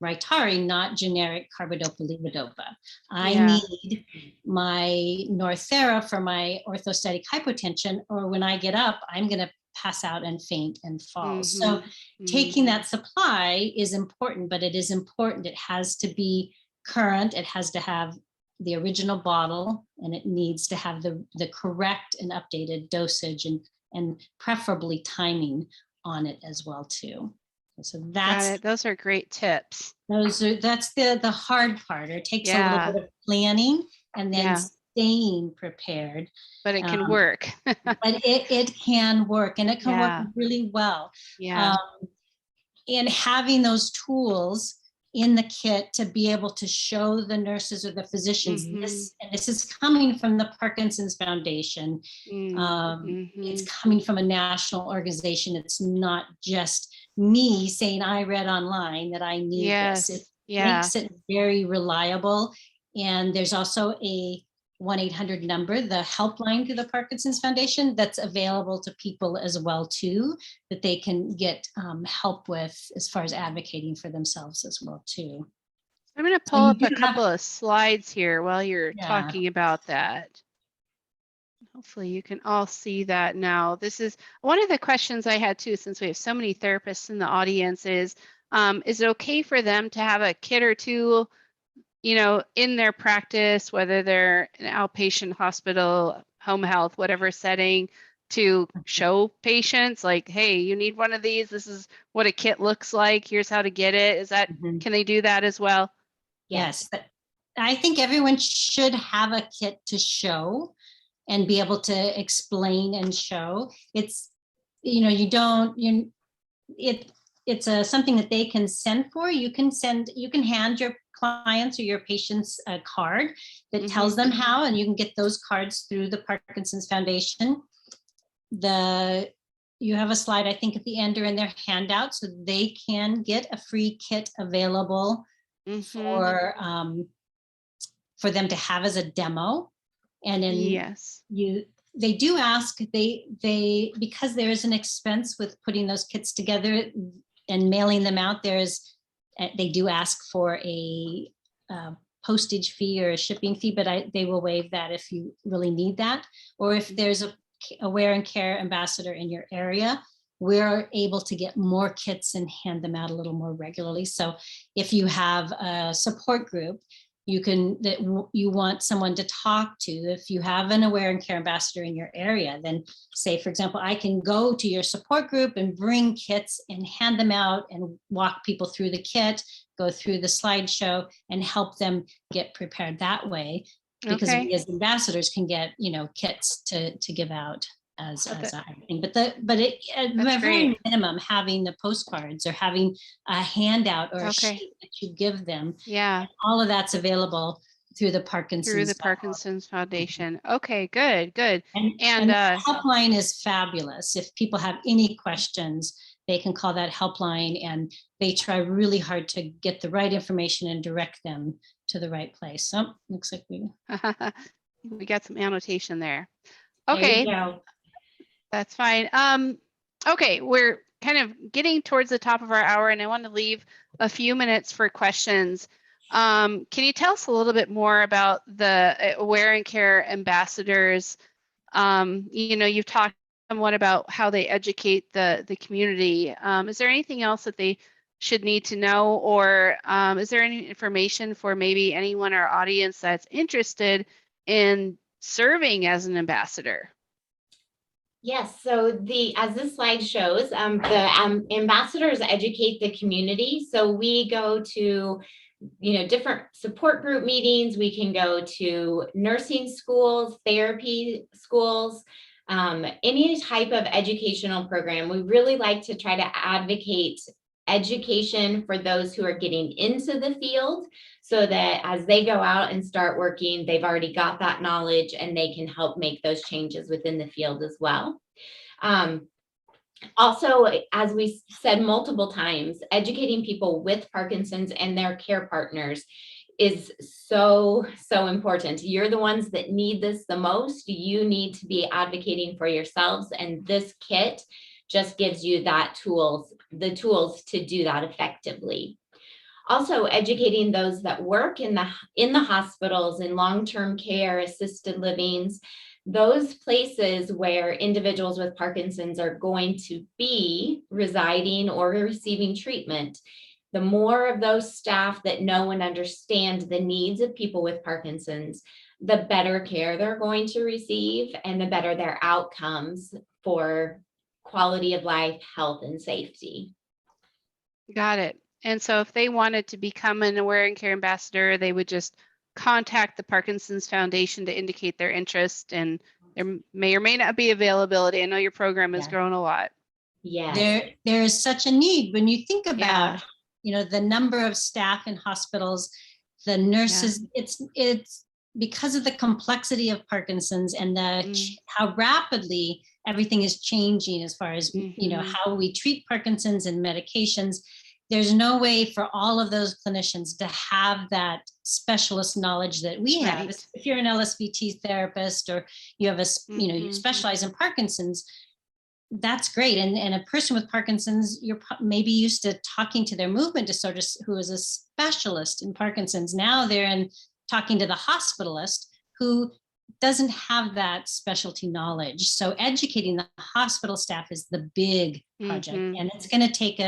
Rytari, not generic carbidopa-levodopa. I need my Northera for my orthostatic hypotension, or when I get up, I'm going to pass out and faint and fall. So taking that supply is important, but it is important. It has to be current. It has to have the original bottle, and it needs to have the correct and updated dosage and preferably timing on it as well too. So that's those are great tips. That's the hard part. It takes a little bit of planning and then staying prepared. But it can work. But it can work, and it can work really well. And having those tools in the kit to be able to show the nurses or the physicians this is coming from the Parkinson's Foundation. It's coming from a national organization. It's not just me saying I read online that I need this. It makes it very reliable. And there's also a 1-800 number, the helpline to the Parkinson's Foundation, that's available to people as well too, that they can get help with as far as advocating for themselves as well too. I'm going to pull up a couple of slides here while you're talking about that. Hopefully you can all see that now. This is one of the questions I had too, since we have so many therapists in the audience, is it okay for them to have a kit or two, in their practice, whether they're an outpatient hospital, home health, whatever setting, to show patients like, hey, you need one of these. This is what a kit looks like. Here's how to get it. Is that, can they do that as well? Yes. I think everyone should have a kit to show and be able to explain and show. It's, it's something that they can send for. You can hand your clients or your patients a card that tells them how, and you can get those cards through the Parkinson's Foundation. You have a slide, I think, at the end or in their handout, so they can get a free kit available for them to have as a demo. And then they do ask, they because there is an expense with putting those kits together and mailing them out, they do ask for a postage fee or a shipping fee, but they will waive that if you really need that. Or if there's a wear and care ambassador in your area, we're able to get more kits and hand them out a little more regularly. So if you have a support group, you want someone to talk to, if you have an aware and care ambassador in your area, then say, for example, I can go to your support group and bring kits and hand them out and walk people through the kit, go through the slideshow and help them get prepared that way. Because we as ambassadors can get, kits to give out as a thing. But at the very minimum, having the postcards or having a handout or a sheet that you give them. All of that's available through the Parkinson's Foundation. Okay, good. And the helpline is fabulous. If people have any questions, they can call that helpline, and they try really hard to get the right information and direct them to the right place. So looks like we got some annotation there. Okay. There you go. That's fine. Okay, we're kind of getting towards the top of our hour, and I want to leave a few minutes for questions. Can you tell us a little bit more about the Aware and Care ambassadors? You've talked somewhat about how they educate the community. Is there anything else that they should need to know, or is there any information for maybe anyone in our audience that's interested in serving as an ambassador? Yes, so as this slide shows, the ambassadors educate the community. So we go to, different support group meetings. We can go to nursing schools, therapy schools, any type of educational program. We really like to try to advocate education for those who are getting into the field, so that as they go out and start working, they've already got that knowledge and they can help make those changes within the field as well. Also, as we said multiple times, educating people with Parkinson's and their care partners is so important. You're the ones that need this the most. You need to be advocating for yourselves, and this kit just gives you the tools to do that effectively. Also, educating those that work in the hospitals, in long-term care, assisted livings, those places where individuals with Parkinson's are going to be residing or receiving treatment. The more of those staff that know and understand the needs of people with Parkinson's, the better care they're going to receive and the better their outcomes for quality of life, health, and safety. Got it. And so if they wanted to become an Aware and Care ambassador, they would just contact the Parkinson's Foundation to indicate their interest, and there may or may not be availability. I know your program has grown a lot. Yes. There is such a need when you think about, the number of staff in hospitals, the nurses, it's because of the complexity of Parkinson's and how rapidly everything is changing as far as, how we treat Parkinson's and medications. There's no way for all of those clinicians to have that specialist knowledge that we have. Right. If you're an LSVT therapist or you have you specialize in Parkinson's, that's great. And a person with Parkinson's, you're maybe used to talking to their movement disorder who is a specialist in Parkinson's. Now they're talking to the hospitalist who doesn't have that specialty knowledge. So educating the hospital staff is the big project. And it's going to take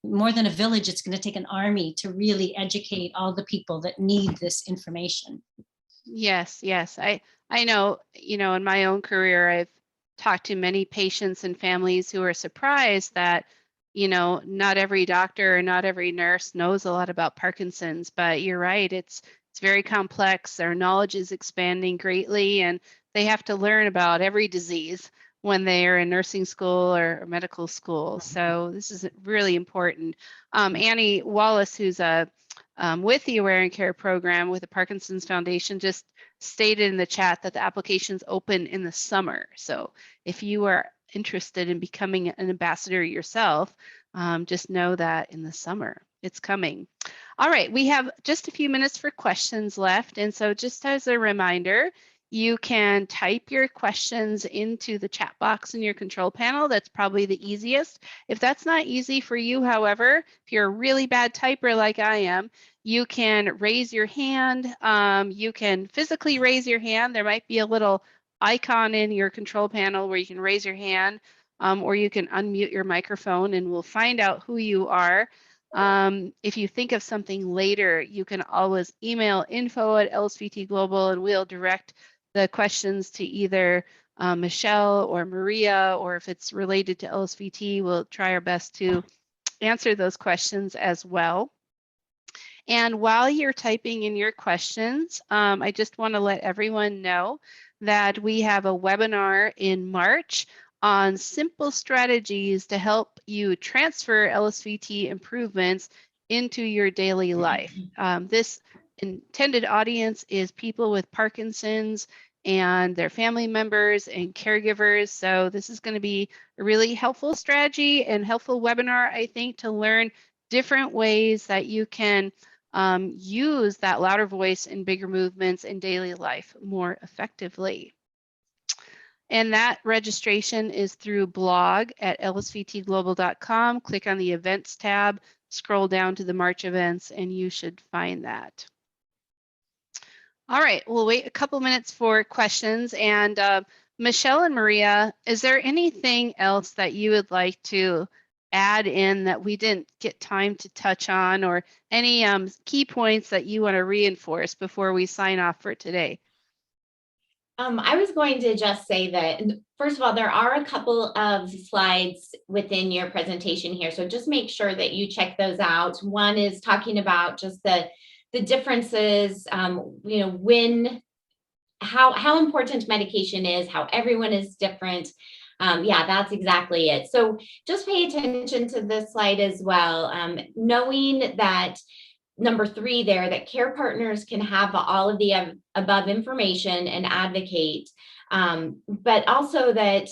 more than a village. It's going to take an army to really educate all the people that need this information. Yes. I know, in my own career, I've talked to many patients and families who are surprised that, not every doctor or not every nurse knows a lot about Parkinson's, but you're right. It's very complex. Their knowledge is expanding greatly, and they have to learn about every disease when they are in nursing school or medical school. So this is really important. Annie Wallace, who's with the Aware and Care program with the Parkinson's Foundation, just stated in the chat that the application's open in the summer. So if you are interested in becoming an ambassador yourself, just know that in the summer it's coming. All right, we have just a few minutes for questions left. And so just as a reminder, you can type your questions into the chat box in your control panel. That's probably the easiest. If that's not easy for you, however, if you're a really bad typer like I am, you can raise your hand. You can physically raise your hand. There might be a little icon in your control panel where you can raise your hand, or you can unmute your microphone and we'll find out who you are. If you think of something later, you can always email info@LSVT Global and we'll direct the questions to either Michelle or Maria, or if it's related to LSVT, we'll try our best to answer those questions as well. And while you're typing in your questions, I just want to let everyone know that we have a webinar in March on simple strategies to help you transfer LSVT improvements into your daily life. This intended audience is people with Parkinson's and their family members and caregivers. So this is going to be a really helpful strategy and helpful webinar, I think, to learn different ways that you can use that louder voice and bigger movements in daily life more effectively. And that registration is through blog at lsvtglobal.com. Click on the events tab, scroll down to the March events, and you should find that. All right, we'll wait a couple minutes for questions. And Michelle and Maria, is there anything else that you would like to add in that we didn't get time to touch on, or any key points that you want to reinforce before we sign off for today? I was going to just say that, first of all, there are a couple of slides within your presentation here. So just make sure that you check those out. One is talking about just the differences, when, how important medication is, how everyone is different. Yeah, that's exactly it. So just pay attention to this slide as well. Knowing that number 3 there, that care partners can have all of the above information and advocate, but also that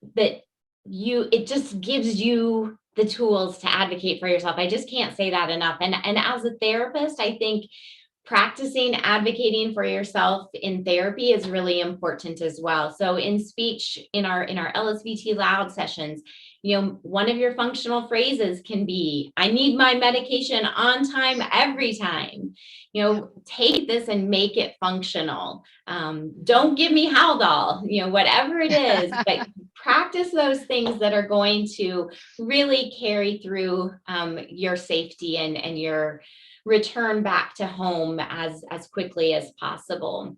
it just gives you the tools to advocate for yourself. I just can't say that enough. And as a therapist, I think practicing advocating for yourself in therapy is really important as well. So in speech, in our LSVT loud sessions, one of your functional phrases can be, I need my medication on time every time. Take this and make it functional. Don't give me Haldol, whatever it is, but practice those things that are going to really carry through your safety and your return back to home as quickly as possible.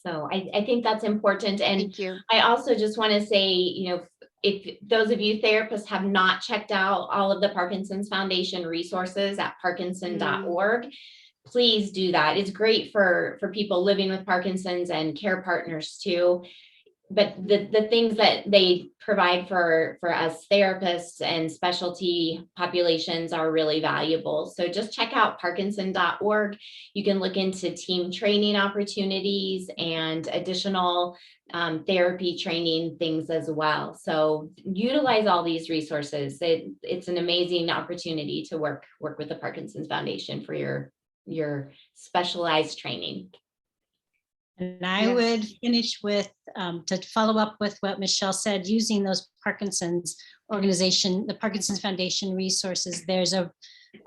So I think that's important. And Thank you. I also just want to say, if those of you therapists have not checked out all of the Parkinson's Foundation resources at parkinson.org, please do that. It's great for people living with Parkinson's and care partners too. But the things that they provide for us therapists and specialty populations are really valuable. So just check out parkinson.org. You can look into team training opportunities and additional therapy training things as well. So utilize all these resources. It's an amazing opportunity to work with the Parkinson's Foundation for your specialized training. And I would finish with, to follow up with what Michelle said, using those Parkinson's organization, the Parkinson's Foundation resources. There's a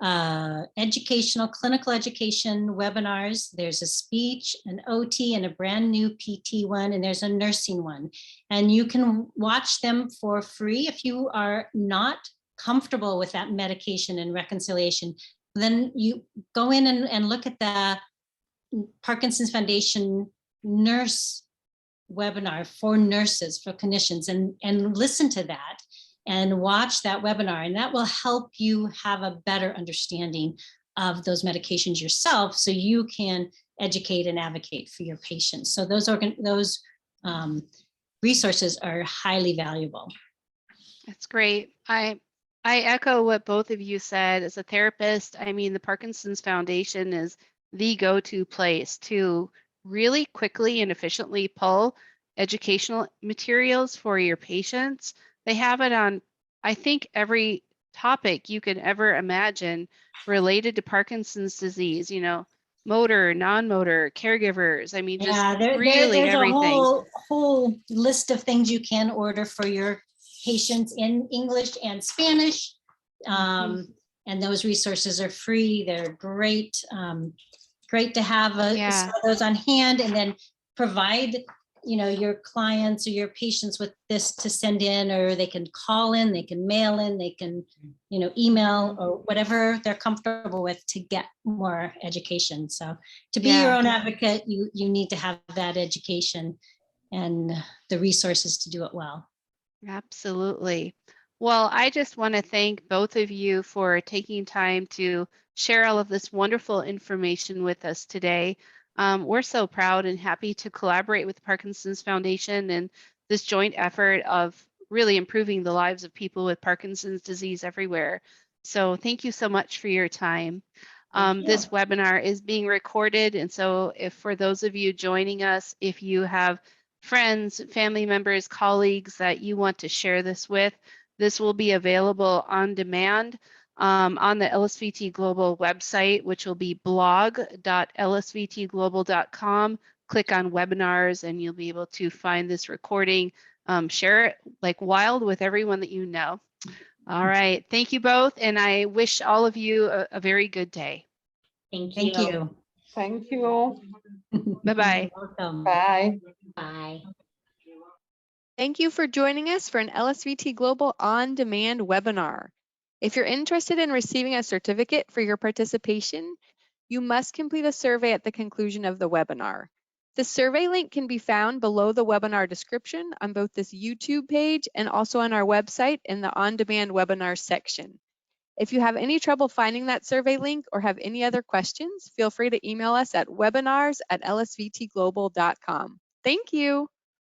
clinical education webinars. There's a speech, an OT, and a brand new PT one, and there's a nursing one. And you can watch them for free if you are not comfortable with that medication and reconciliation. Then you go in and look at the Parkinson's Foundation nurse webinar for nurses, for clinicians, and listen to that and watch that webinar, and that will help you have a better understanding of those medications yourself, so you can educate and advocate for your patients. So those resources are highly valuable. That's great. I echo what both of you said. As a therapist, I mean, the Parkinson's Foundation is the go-to place to really quickly and efficiently pull educational materials for your patients. They have it on, I think, every topic you can ever imagine related to Parkinson's disease, motor, non-motor, caregivers. I mean, just really there's everything. A whole list of things you can order for your patients in English and Spanish. And those resources are free. They're great. Great to have some of those on hand, and then provide your clients or your patients with this to send in, or they can call in, they can mail in, they can email, or whatever they're comfortable with to get more education. So to be your own advocate, you need to have that education and the resources to do it well. Absolutely. Well, I just want to thank both of you for taking time to share all of this wonderful information with us today. We're so proud and happy to collaborate with the Parkinson's Foundation and this joint effort of really improving the lives of people with Parkinson's disease everywhere. So thank you so much for your time. This webinar is being recorded, and so for those of you joining us, if you have friends, family members, colleagues that you want to share this with, this will be available on demand on the LSVT Global website, which will be blog.lsvtglobal.com. Click on webinars and you'll be able to find this recording. Share it like wild with everyone that you know. All right. Thank you both. And I wish all of you a very good day. Thank you. Thank you. Bye-bye. Welcome. Bye. Bye. Thank you for joining us for an LSVT Global On Demand webinar. If you're interested in receiving a certificate for your participation, you must complete a survey at the conclusion of the webinar. The survey link can be found below the webinar description on both this YouTube page and also on our website in the On Demand Webinar section. If you have any trouble finding that survey link or have any other questions, feel free to email us at webinars@lsvtglobal.com. Thank you.